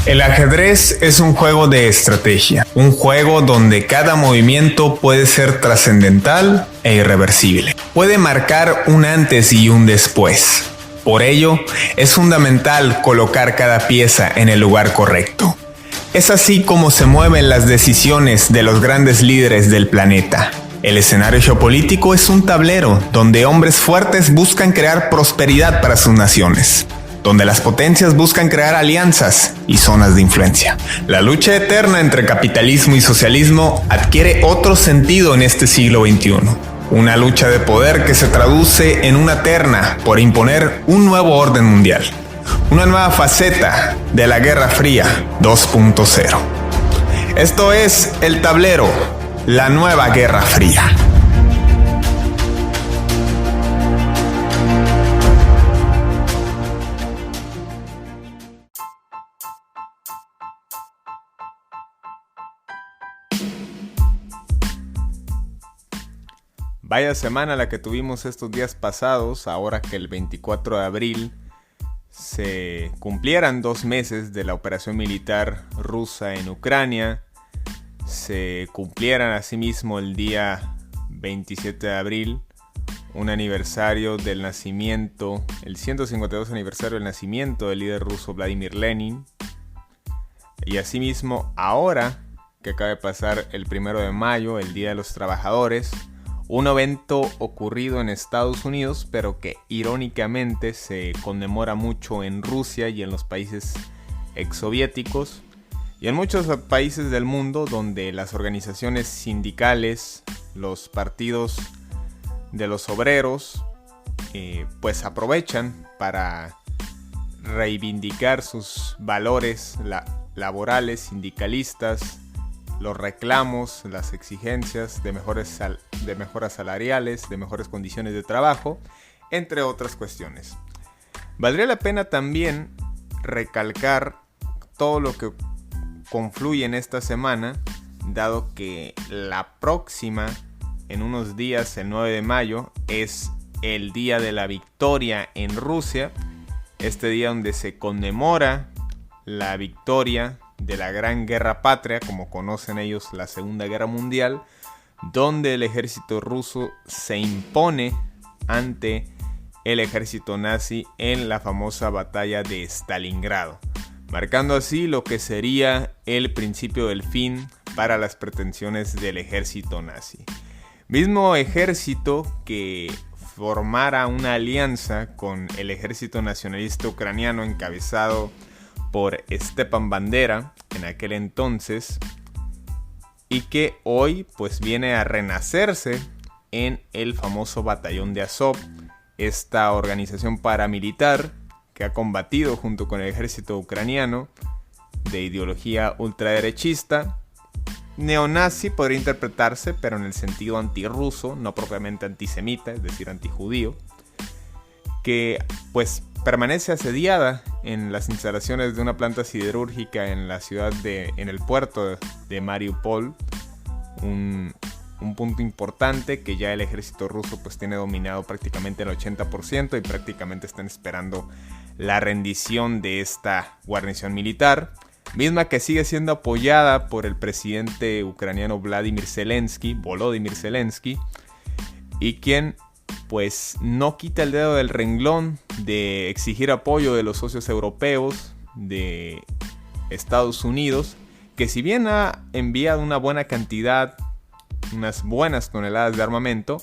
El ajedrez es un juego de estrategia, un juego donde cada movimiento puede ser trascendental e irreversible. Puede marcar un antes y un después. Por ello, es fundamental colocar cada pieza en el lugar correcto. Es así como se mueven las decisiones de los grandes líderes del planeta. El escenario geopolítico es un tablero donde hombres fuertes buscan crear prosperidad para sus naciones, donde las potencias buscan crear alianzas y zonas de influencia. La lucha eterna entre capitalismo y socialismo adquiere otro sentido en este siglo XXI. Una lucha de poder que se traduce en una terna por imponer un nuevo orden mundial. Una nueva faceta de la Guerra Fría 2.0. Esto es El Tablero, la nueva Guerra Fría. Vaya semana la que tuvimos estos días pasados, ahora que el 24 de abril se cumplieran 2 meses de la operación militar rusa en Ucrania, se cumplieran asimismo el día 27 de abril, un aniversario del nacimiento, el 152 aniversario del nacimiento del líder ruso Vladimir Lenin, y asimismo ahora que acaba de pasar el 1 de mayo, el Día de los Trabajadores, un evento ocurrido en Estados Unidos, pero que irónicamente se conmemora mucho en Rusia y en los países exsoviéticos y en muchos países del mundo donde las organizaciones sindicales, los partidos de los obreros, pues aprovechan para reivindicar sus valores laborales, sindicalistas, los reclamos, las exigencias de mejoras salariales, de mejores condiciones de trabajo, entre otras cuestiones. Valdría la pena también recalcar todo lo que confluye en esta semana, dado que la próxima, en unos días, el 9 de mayo, es el Día de la Victoria en Rusia, este día donde se conmemora la victoria de la Gran Guerra Patria, como conocen ellos, la Segunda Guerra Mundial, donde el ejército ruso se impone ante el ejército nazi en la famosa batalla de Stalingrado, marcando así lo que sería el principio del fin para las pretensiones del ejército nazi. Mismo ejército que formara una alianza con el ejército nacionalista ucraniano encabezado por Stepan Bandera en aquel entonces, y que hoy pues viene a renacerse en el famoso batallón de Azov, esta organización paramilitar que ha combatido junto con el ejército ucraniano de ideología ultraderechista, neonazi podría interpretarse, pero en el sentido antirruso, no propiamente antisemita, es decir, antijudío, que pues permanece asediada en las instalaciones de una planta siderúrgica en la ciudad en el puerto de Mariupol, un punto importante que ya el ejército ruso pues tiene dominado prácticamente el 80% y prácticamente están esperando la rendición de esta guarnición militar, misma que sigue siendo apoyada por el presidente ucraniano Volodymyr Zelensky, y quien pues no quita el dedo del renglón de exigir apoyo de los socios europeos, de Estados Unidos, que si bien ha enviado una buena cantidad, unas buenas toneladas de armamento,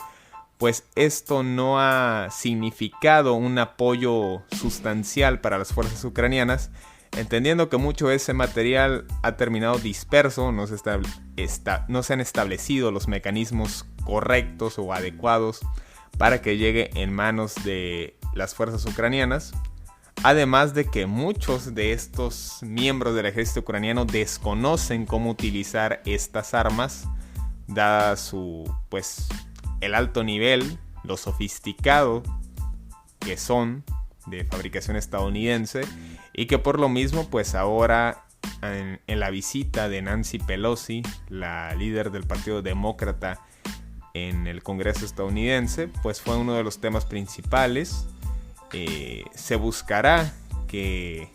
pues esto no ha significado un apoyo sustancial para las fuerzas ucranianas, entendiendo que mucho de ese material ha terminado disperso, no se han establecido los mecanismos correctos o adecuados para que llegue en manos de las fuerzas ucranianas, además de que muchos de estos miembros del ejército ucraniano desconocen cómo utilizar estas armas, dada el alto nivel, lo sofisticado que son de fabricación estadounidense, y que por lo mismo pues ahora en la visita de Nancy Pelosi, la líder del Partido Demócrata en el Congreso estadounidense, pues fue uno de los temas principales. Se buscará que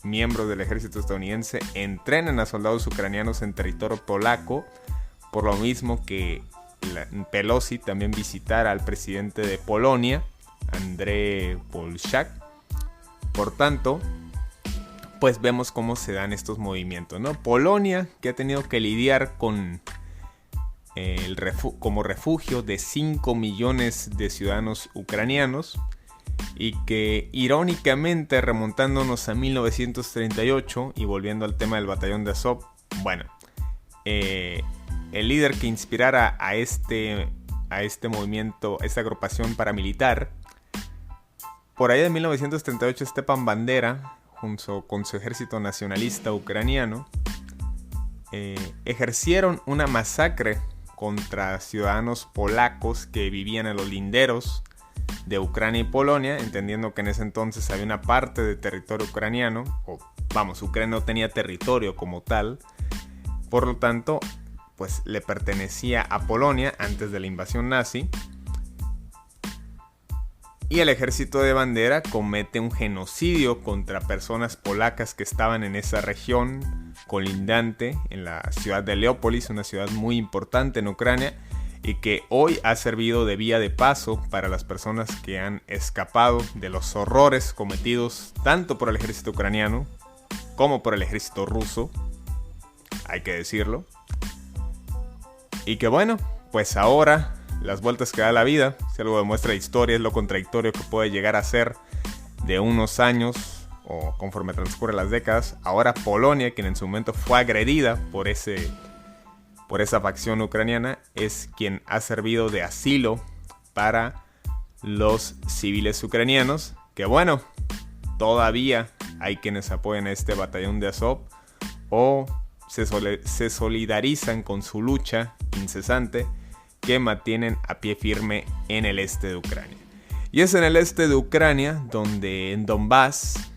miembros del ejército estadounidense entrenen a soldados ucranianos en territorio polaco, por lo mismo que Pelosi también visitara al presidente de Polonia, Andrzej Polczak. Por tanto, pues vemos cómo se dan estos movimientos, ¿no? Polonia, que ha tenido que lidiar con como refugio de 5 millones de ciudadanos ucranianos, y que irónicamente, remontándonos a 1938 y volviendo al tema del batallón de Azov, bueno, el líder que inspirara a este movimiento, esta agrupación paramilitar, por ahí de 1938, Stepan Bandera, junto con su ejército nacionalista ucraniano, ejercieron una masacre contra ciudadanos polacos que vivían en los linderos de Ucrania y Polonia, entendiendo que en ese entonces había una parte de territorio ucraniano, Ucrania no tenía territorio como tal, por lo tanto, pues le pertenecía a Polonia antes de la invasión nazi. Y el ejército de Bandera comete un genocidio contra personas polacas que estaban en esa región colindante, en la ciudad de Leópolis, una ciudad muy importante en Ucrania, y que hoy ha servido de vía de paso para las personas que han escapado de los horrores cometidos tanto por el ejército ucraniano como por el ejército ruso, hay que decirlo. Y que bueno, pues ahora las vueltas que da la vida, si algo demuestra la historia, es lo contradictorio que puede llegar a ser de unos años o conforme transcurren las décadas. Ahora Polonia, quien en su momento fue agredida por esa facción ucraniana, es quien ha servido de asilo para los civiles ucranianos, que bueno, todavía hay quienes apoyan a este batallón de Azov o se solidarizan con su lucha incesante que mantienen a pie firme en el este de Ucrania. Y es en el este de Ucrania donde en Donbass,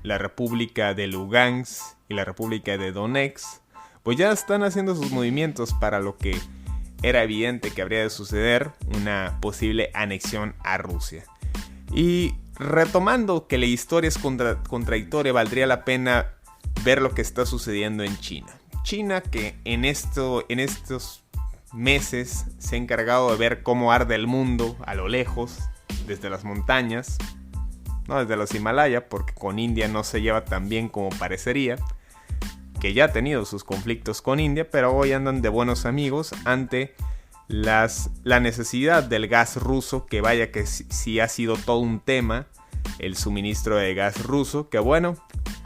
la República de Lugansk y la República de Donetsk, pues ya están haciendo sus movimientos para lo que era evidente que habría de suceder, una posible anexión a Rusia. Y retomando que la historia es contradictoria, valdría la pena ver lo que está sucediendo en China. China, que en estos meses se ha encargado de ver cómo arde el mundo a lo lejos, desde las montañas, no desde los Himalaya, porque con India no se lleva tan bien como parecería, que ya ha tenido sus conflictos con India, pero hoy andan de buenos amigos ante la necesidad del gas ruso, que vaya que sí ha sido todo un tema, el suministro de gas ruso, que bueno,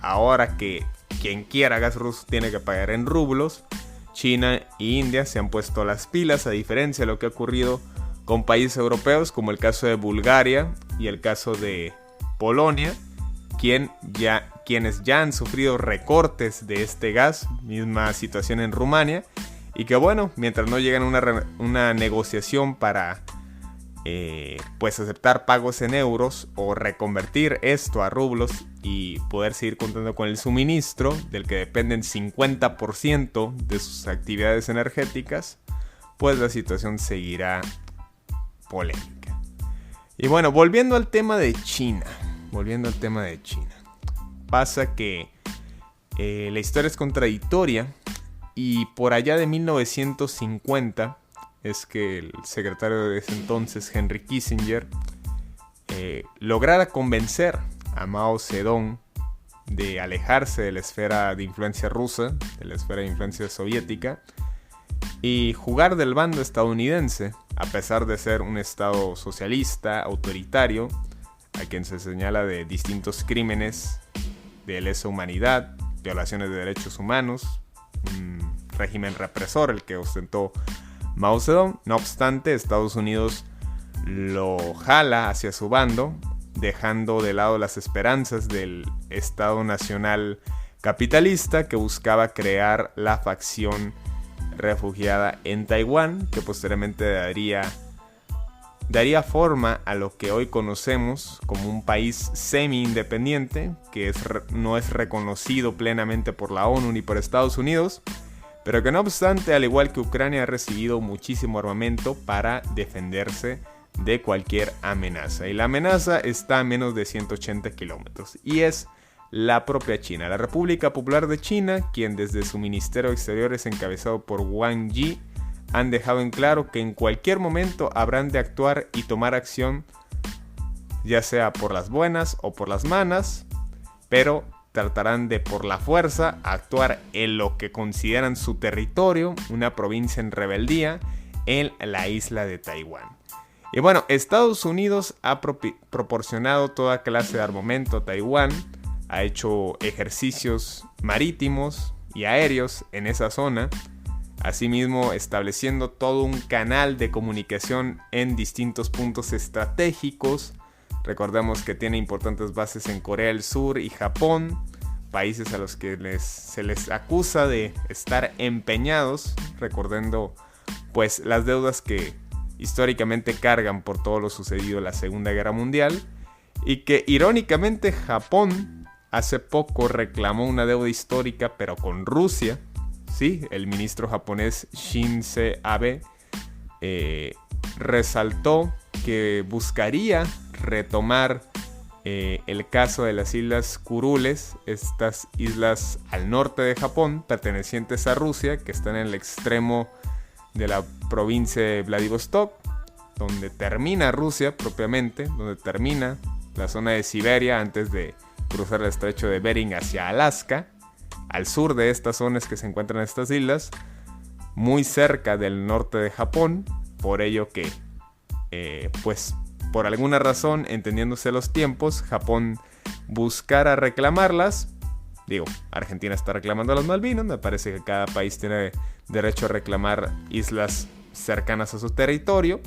ahora que quien quiera gas ruso tiene que pagar en rublos, China e India se han puesto las pilas, a diferencia de lo que ha ocurrido con países europeos, como el caso de Bulgaria y el caso de Polonia, quienes ya han sufrido recortes de este gas, misma situación en Rumania, y que bueno, mientras no llegan a una negociación para pues aceptar pagos en euros o reconvertir esto a rublos y poder seguir contando con el suministro del que dependen 50% de sus actividades energéticas, pues la situación seguirá polémica. Y bueno, volviendo al tema de China, pasa que la historia es contradictoria, y por allá de 1950 es que el secretario de ese entonces, Henry Kissinger, lograra convencer a Mao Zedong de alejarse de la esfera de influencia rusa, de la esfera de influencia soviética, y jugar del bando estadounidense, a pesar de ser un estado socialista, autoritario, a quien se señala de distintos crímenes de lesa humanidad, violaciones de derechos humanos, un régimen represor el que ostentó Mao Zedong. No obstante, Estados Unidos lo jala hacia su bando, dejando de lado las esperanzas del Estado Nacional capitalista que buscaba crear la facción refugiada en Taiwán, que posteriormente daría forma a lo que hoy conocemos como un país semi-independiente, que no es reconocido plenamente por la ONU ni por Estados Unidos, pero que no obstante, al igual que Ucrania, ha recibido muchísimo armamento para defenderse de cualquier amenaza. Y la amenaza está a menos de 180 kilómetros. Y es la propia China. La República Popular de China, quien desde su Ministerio de Exteriores encabezado por Wang Yi, han dejado en claro que en cualquier momento habrán de actuar y tomar acción, ya sea por las buenas o por las malas, pero tratarán de por la fuerza actuar en lo que consideran su territorio, una provincia en rebeldía, en la isla de Taiwán. Y bueno, Estados Unidos ha proporcionado toda clase de armamento a Taiwán, ha hecho ejercicios marítimos y aéreos en esa zona, asimismo estableciendo todo un canal de comunicación en distintos puntos estratégicos. Recordemos que tiene importantes bases en Corea del Sur y Japón, países a los que se les acusa de estar empeñados, recordando pues las deudas que históricamente cargan por todo lo sucedido en la Segunda Guerra Mundial, y que irónicamente Japón hace poco reclamó una deuda histórica pero con Rusia. Sí, el ministro japonés Shinzo Abe resaltó que buscaría retomar el caso de las Islas Kurules, estas islas al norte de Japón, pertenecientes a Rusia, que están en el extremo de la provincia de Vladivostok, donde termina Rusia propiamente, donde termina la zona de Siberia antes de cruzar el estrecho de Bering hacia Alaska. Al sur de estas zonas que se encuentran estas islas, muy cerca del norte de Japón, por ello que pues por alguna razón, entendiéndose los tiempos, Japón buscara reclamarlas. Digo, Argentina está reclamando las Malvinas, me parece que cada país tiene derecho a reclamar islas cercanas a su territorio.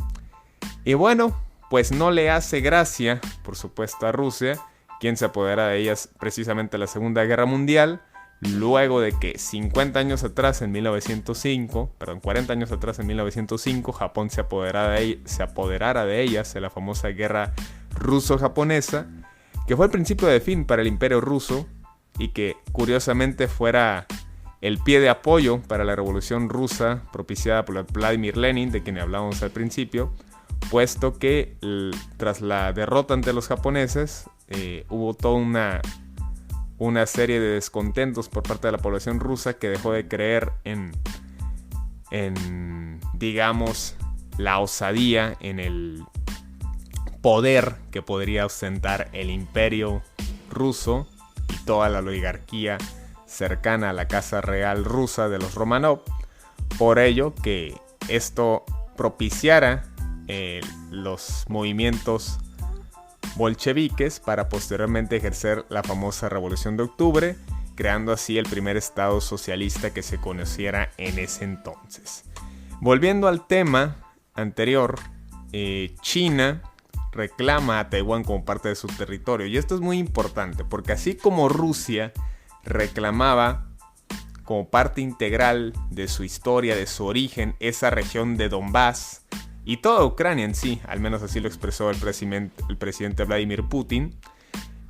Y bueno, pues no le hace gracia, por supuesto, a Rusia, quien se apodera de ellas precisamente en la Segunda Guerra Mundial, luego de que 40 años atrás, en 1905, Japón se apoderara de ellas en la famosa guerra ruso-japonesa, que fue el principio de fin para el imperio ruso y que curiosamente fuera el pie de apoyo para la revolución rusa propiciada por Vladimir Lenin, de quien hablábamos al principio, puesto que tras la derrota ante los japoneses hubo toda una serie de descontentos por parte de la población rusa que dejó de creer en digamos, la osadía, en el poder que podría ostentar el imperio ruso y toda la oligarquía cercana a la casa real rusa de los Romanov. Por ello que esto propiciara los movimientos bolcheviques para posteriormente ejercer la famosa Revolución de Octubre, creando así el primer estado socialista que se conociera en ese entonces. Volviendo al tema anterior, China reclama a Taiwán como parte de su territorio, y esto es muy importante porque así como Rusia reclamaba como parte integral de su historia, de su origen, esa región de Donbass y toda Ucrania en sí, al menos así lo expresó el presidente Vladimir Putin,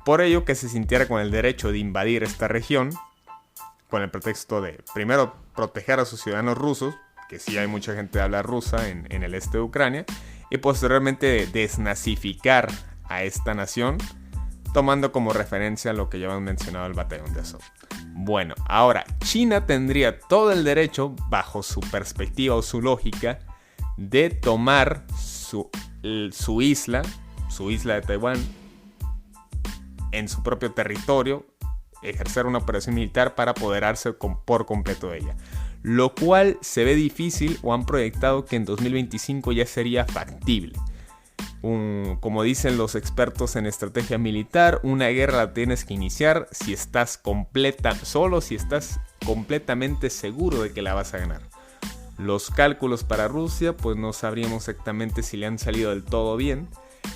por ello que se sintiera con el derecho de invadir esta región, con el pretexto de, primero, proteger a sus ciudadanos rusos, que sí hay mucha gente que habla rusa en el este de Ucrania, y posteriormente desnazificar a esta nación, tomando como referencia lo que ya hemos mencionado el Batallón de Azov. Bueno, ahora, China tendría todo el derecho, bajo su perspectiva o su lógica, de tomar su isla de Taiwán, en su propio territorio, ejercer una operación militar para apoderarse por completo de ella. Lo cual se ve difícil, o han proyectado que en 2025 ya sería factible. Como dicen los expertos en estrategia militar, una guerra la tienes que iniciar si estás completamente seguro de que la vas a ganar. Los cálculos para Rusia, pues no sabríamos exactamente si le han salido del todo bien,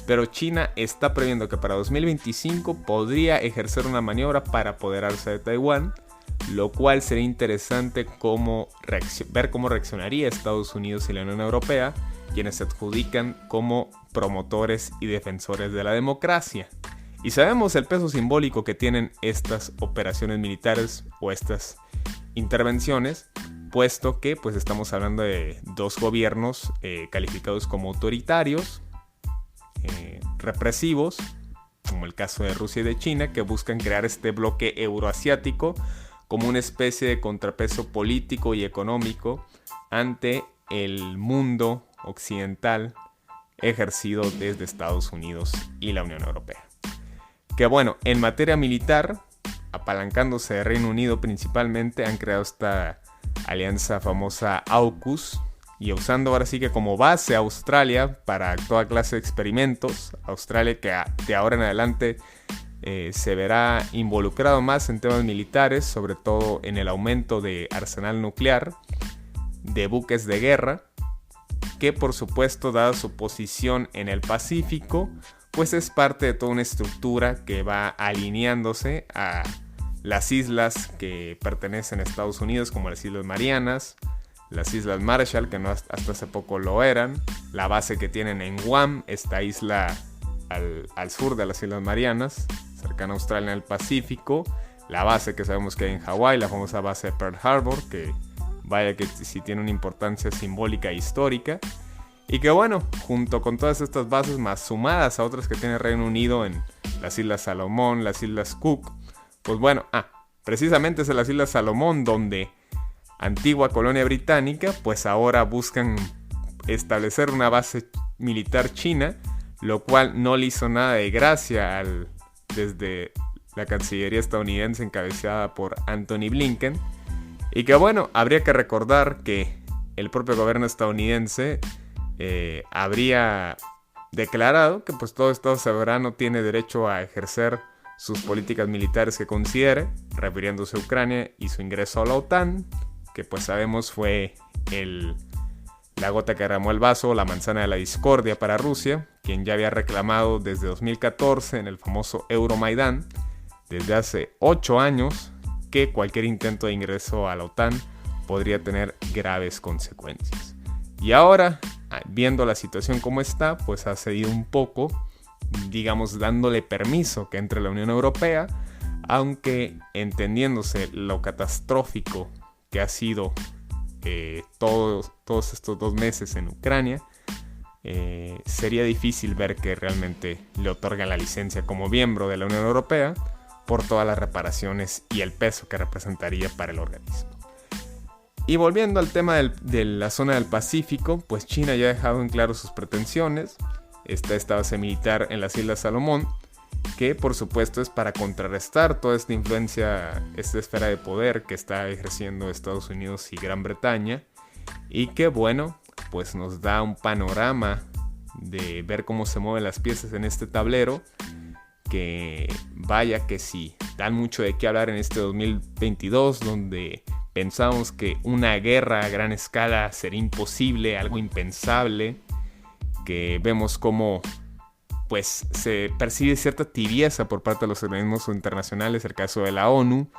pero China está previendo que para 2025 podría ejercer una maniobra para apoderarse de Taiwán, lo cual sería interesante ver cómo reaccionaría Estados Unidos y la Unión Europea, quienes se adjudican como promotores y defensores de la democracia. Y sabemos el peso simbólico que tienen estas operaciones militares o estas intervenciones, puesto que pues estamos hablando de dos gobiernos calificados como autoritarios, represivos, como el caso de Rusia y de China, que buscan crear este bloque euroasiático como una especie de contrapeso político y económico ante el mundo occidental ejercido desde Estados Unidos y la Unión Europea. Que bueno, en materia militar, apalancándose de Reino Unido principalmente, han creado esta alianza famosa AUKUS y usando ahora sí que como base a Australia para toda clase de experimentos. Australia que de ahora en adelante se verá involucrado más en temas militares, sobre todo en el aumento de arsenal nuclear, de buques de guerra, que por supuesto, dada su posición en el Pacífico, pues es parte de toda una estructura que va alineándose a las islas que pertenecen a Estados Unidos, como las Islas Marianas, las Islas Marshall, que no hasta hace poco lo eran, la base que tienen en Guam, esta isla al sur de las Islas Marianas, cercana a Australia en el Pacífico, la base que sabemos que hay en Hawái, la famosa base de Pearl Harbor, que vaya que sí tiene una importancia simbólica e histórica, y que bueno, junto con todas estas bases más sumadas a otras que tiene Reino Unido en las Islas Salomón, las Islas Cook, pues bueno, precisamente es en las Islas Salomón donde antigua colonia británica, pues ahora buscan establecer una base militar china, lo cual no le hizo nada de gracia desde la Cancillería estadounidense encabezada por Anthony Blinken. Y que bueno, habría que recordar que el propio gobierno estadounidense habría declarado que pues todo Estado soberano tiene derecho a ejercer sus políticas militares que considere, refiriéndose a Ucrania y su ingreso a la OTAN, que pues sabemos fue la gota que derramó el vaso, la manzana de la discordia para Rusia, quien ya había reclamado desde 2014 en el famoso Euromaidán, desde hace 8 años, que cualquier intento de ingreso a la OTAN podría tener graves consecuencias. Y ahora, viendo la situación como está, pues ha cedido un poco, digamos dándole permiso que entre la Unión Europea, aunque entendiéndose lo catastrófico que ha sido todos estos 2 meses en Ucrania, sería difícil ver que realmente le otorgan la licencia como miembro de la Unión Europea por todas las reparaciones y el peso que representaría para el organismo. Y volviendo al tema de la zona del Pacífico, pues China ya ha dejado en claro sus pretensiones. Está esta base militar en las Islas Salomón, que por supuesto es para contrarrestar toda esta influencia, esta esfera de poder que está ejerciendo Estados Unidos y Gran Bretaña, y que bueno, pues nos da un panorama de ver cómo se mueven las piezas en este tablero, que vaya que sí, dan mucho de qué hablar en este 2022, donde pensamos que una guerra a gran escala sería imposible, algo impensable, que vemos cómo pues se percibe cierta tibieza por parte de los organismos internacionales, el caso de la ONU.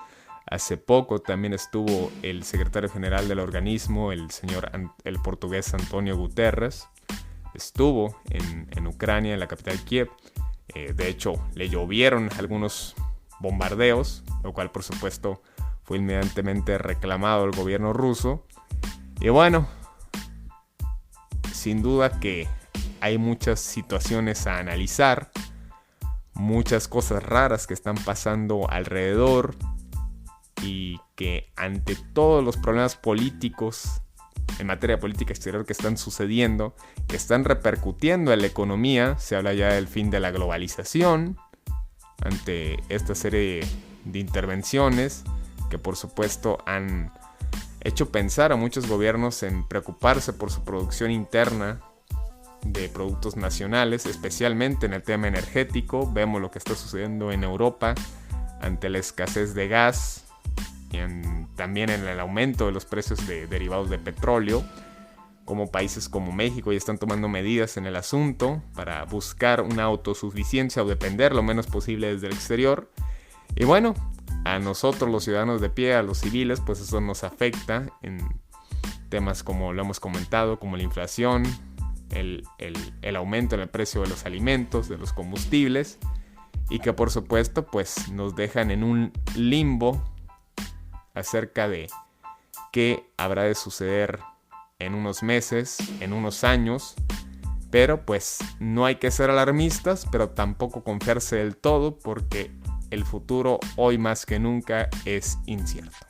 Hace poco también estuvo el secretario general del organismo, el portugués Antonio Guterres, estuvo en Ucrania, en la capital Kiev. De hecho, le llovieron algunos bombardeos, lo cual por supuesto fue inmediatamente reclamado el gobierno ruso. Y bueno, sin duda que hay muchas situaciones a analizar, muchas cosas raras que están pasando alrededor, y que ante todos los problemas políticos en materia de política exterior que están sucediendo, que están repercutiendo en la economía, se habla ya del fin de la globalización, ante esta serie de intervenciones que por supuesto han hecho pensar a muchos gobiernos en preocuparse por su producción interna de productos nacionales, especialmente en el tema energético. Vemos lo que está sucediendo en Europa ante la escasez de gas y también en el aumento de los precios de derivados de petróleo, como países como México ya están tomando medidas en el asunto para buscar una autosuficiencia o depender lo menos posible desde el exterior. Y bueno, a nosotros los ciudadanos de pie, a los civiles, pues eso nos afecta en temas como lo hemos comentado, como la inflación, el aumento en el precio de los alimentos, de los combustibles, y que por supuesto pues nos dejan en un limbo acerca de qué habrá de suceder en unos meses, en unos años, Pero pues no hay que ser alarmistas, pero tampoco confiarse del todo porque el futuro hoy más que nunca es incierto.